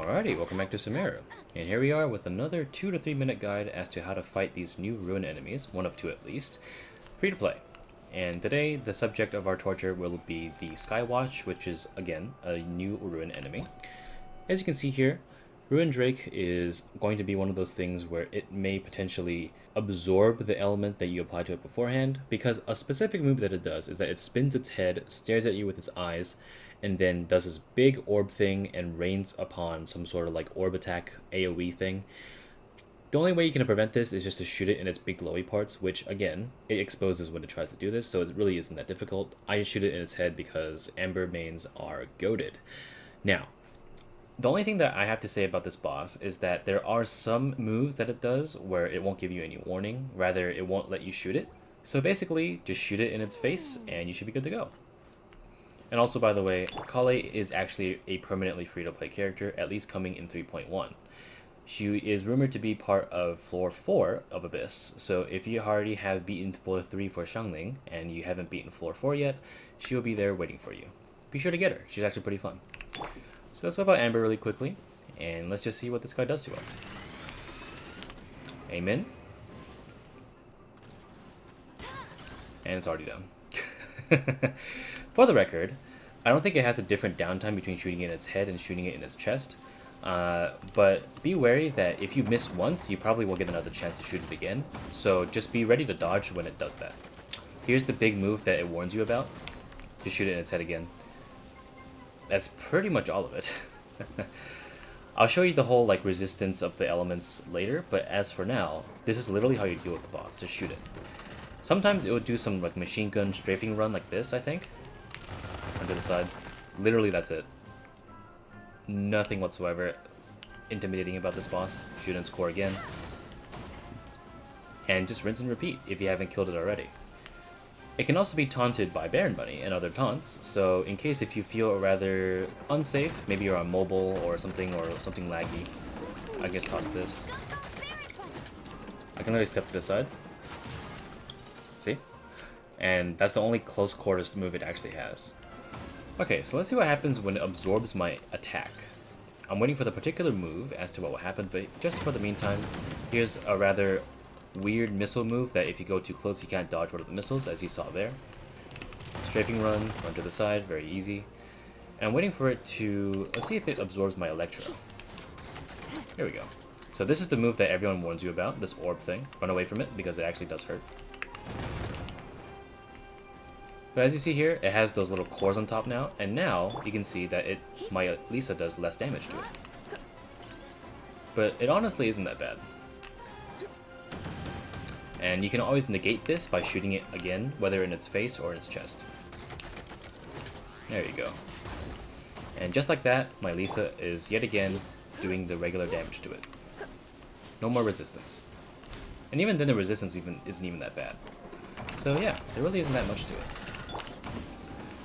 Alrighty, welcome back to Sumeru. And here we are with another 2 to 3 minute guide as to how to fight these new ruin enemies, one of two at least, free to play. And today, the subject of our torture will be the Skywatch, which is, again, a new ruin enemy. As you can see here, Ruin Drake is going to be one of those things where it may potentially absorb the element that you applied to it beforehand, because a specific move that it does is that it spins its head, stares at you with its eyes, and then does this big orb thing and rains upon some sort of like orb attack AoE thing. The only way you can prevent this is just to shoot it in its big glowy parts, which again, it exposes when it tries to do this, so it really isn't that difficult. I just shoot it in its head because Amber mains are goated. Now, the only thing that I have to say about this boss is that there are some moves that it does where it won't give you any warning, rather it won't let you shoot it. So basically, just shoot it in its face and you should be good to go. And also, by the way, Collei is actually a permanently free-to-play character, at least coming in 3.1. She is rumored to be part of Floor 4 of Abyss, so if you already have beaten Floor 3 for Xiangling, and you haven't beaten Floor 4 yet, she will be there waiting for you. Be sure to get her, she's actually pretty fun. So let's talk about Amber really quickly, and let's just see what this guy does to us. Amen. And it's already done. For the record, I don't think it has a different downtime between shooting it in its head and shooting it in its chest. But be wary that if you miss once, you probably will get another chance to shoot it again. So just be ready to dodge when it does that. Here's the big move that it warns you about. Just shoot it in its head again. That's pretty much all of it. I'll show you the whole like resistance of the elements later, but as for now, this is literally how you deal with the boss. Just shoot it. Sometimes it would do some like machine gun strafing run like this, I think. Onto the side. Literally, that's it. Nothing whatsoever intimidating about this boss. Shoot in its core again. And just rinse and repeat if you haven't killed it already. It can also be taunted by Baron Bunny and other taunts, so in case if you feel rather unsafe, maybe you're on mobile or something laggy, I guess toss this. I can literally step to the side. See? And that's the only close quarters move it actually has. Okay, so let's see what happens when it absorbs my attack. I'm waiting for the particular move as to what will happen, but just for the meantime, here's a rather weird missile move that if you go too close you can't dodge one of the missiles, as you saw there. Strafing run to the side, very easy. And I'm waiting for it to... let's see if it absorbs my Electro. Here we go. So this is the move that everyone warns you about, this orb thing. Run away from it because it actually does hurt. But as you see here, it has those little cores on top now, and now you can see that my Lisa does less damage to it. But it honestly isn't that bad. And you can always negate this by shooting it again, whether in its face or in its chest. There you go. And just like that, my Lisa is yet again doing the regular damage to it. No more resistance. And even then the resistance isn't even that bad. So yeah, there really isn't that much to it.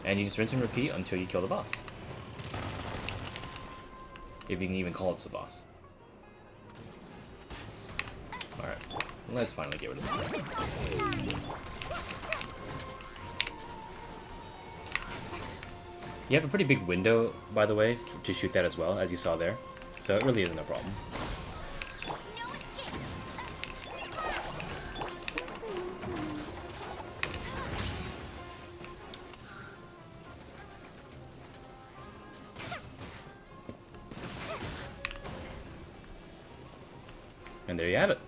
And you just rinse and repeat until you kill the boss. If you can even call it the boss. Alright, let's finally get rid of this thing. You have a pretty big window, by the way, to shoot that as well, as you saw there. So it really isn't a problem. And there you have it.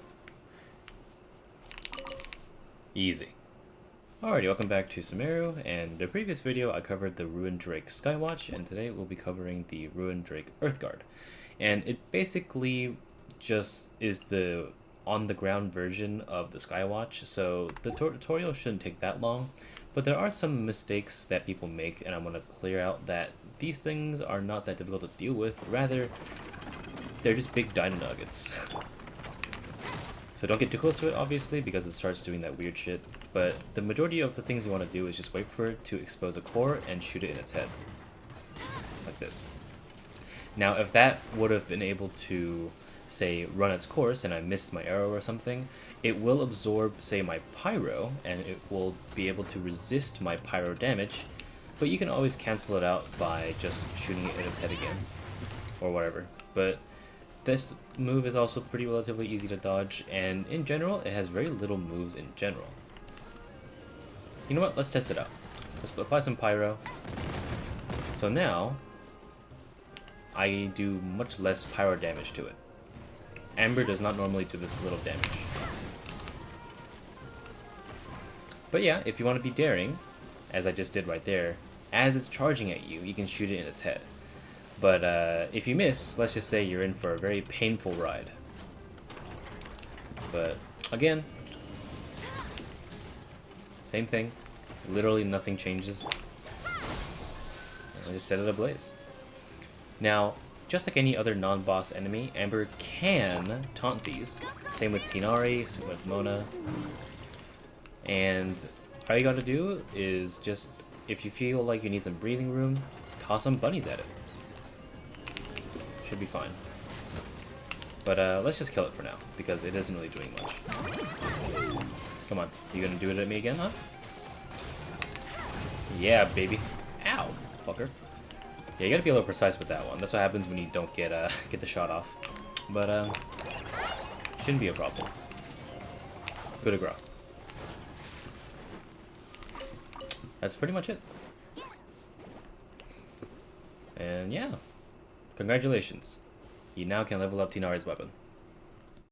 Easy. Alrighty, welcome back to Sumeru, and in the previous video I covered the Ruin Drake Skywatch, and today we'll be covering the Ruin Drake Earthguard. And it basically just is the on-the-ground version of the Skywatch, so the tutorial shouldn't take that long, but there are some mistakes that people make, and I'm going to clear out that these things are not that difficult to deal with, rather they're just big dino nuggets. So don't get too close to it, obviously, because it starts doing that weird shit. But the majority of the things you want to do is just wait for it to expose a core and shoot it in its head. Like this. Now, if that would have been able to, say, run its course and I missed my arrow or something, it will absorb, say, my pyro, and it will be able to resist my pyro damage, but you can always cancel it out by just shooting it in its head again. Or whatever. but this move is also pretty relatively easy to dodge, and in general, it has very little moves in general. You know what? Let's test it out. Let's apply some Pyro. So now, I do much less Pyro damage to it. Amber does not normally do this little damage. But yeah, if you want to be daring, as I just did right there, as it's charging at you, you can shoot it in its head. But if you miss, let's just say you're in for a very painful ride. But again, same thing. Literally nothing changes. I just set it ablaze. Now, just like any other non-boss enemy, Amber can taunt these. Same with Tinari, same with Mona. And all you gotta do is just, if you feel like you need some breathing room, toss some bunnies at it. Should be fine. But let's just kill it for now, because it isn't really doing much. Come on, you gonna do it at me again, huh? Yeah, baby. Ow, fucker. Yeah, you gotta be a little precise with that one. That's what happens when you don't get the shot off. But shouldn't be a problem. Coup de grace. That's pretty much it. And yeah, congratulations. You now can level up Tinari's weapon.